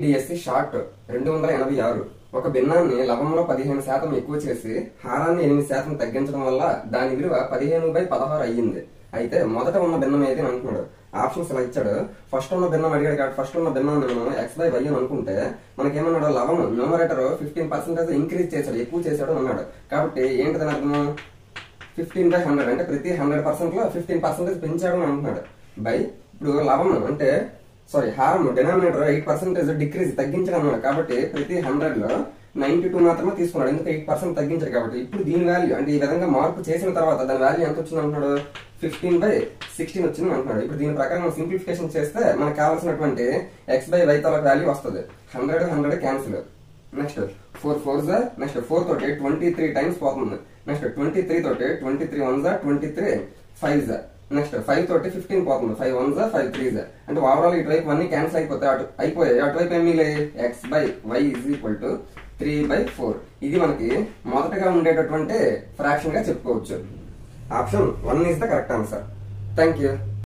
DSC short 286 ఒక భిన్నాన్ని లవంలో 15% ఎక్కువ చేసి హారాన్ని 8% తగ్గించడం వల్ల దాని విలువ 15/16 అయ్యింది. అయితే మొదట ఉన్న భిన్నం ఏది అని అంటున్నాడు. ఆప్షన్స్ ఇలా ఇచ్చాడు. ఫస్ట్ ఉన్న భిన్నం అడిగాడు కాబట్టి ఫస్ట్ ఉన్న భిన్నాన్ని మనం x/y అని అనుకుంటే మనకేమన్నాడు, లవం న్యూమరేటర్ 15% ఇంక్రీజ్ చేశాడు, ఎక్కువ చేశాడు అన్నాడు. కాబట్టి ఏంటిదని అర్థం, 15/100 అంటే ప్రతి 100% లో 15% పెంచాడు అని అంటున్నాడు. బై ఇప్పుడు లవం అంటే హారం డినామినేటర్ 8% డిక్రీజ్ తగ్గించడం అన్నాడు. కాబట్టి ప్రతి 100 లో 92 మాత్రమే తీసుకున్నాడు, ఎందుకు 8% తగ్గించాడు. కాబట్టి ఇప్పుడు దీని వాల్యూ అంటే ఈ విధంగా మార్పు చేసిన తర్వాత దాని వాల్యూ ఎంత వచ్చింది అంటున్నాడు, 15/16 వచ్చింది అంటున్నాడు. ఇప్పుడు దీని ప్రకారం మనం సింప్లిఫికేషన్ చేస్తే మనకు కావాల్సినటువంటి x/y తాలూకు వాల్యూ వస్తుంది. 100 క్యాన్సిల్. నెక్స్ట్ 4 4s నెక్స్ట్ 4 తోటి 23 టైమ్స్ పోతుంది. నెక్స్ట్ 23 తోటి 23 1s 23 5s నెక్స్ట్ 5 తోటి 15 పోతుంది. 5 1s 5 3s అంటే ఓవరాల్ ఇటువైపు అన్ని క్యాన్సిల్ అయిపోయాయి. అటువైపు ఏమీ x/y = 3/4. ఇది మనకి మొదటగా ఉండేటటువంటి ఫ్రాక్షన్ గా చెప్పుకోవచ్చు. Option 1 is the correct answer. Thank you.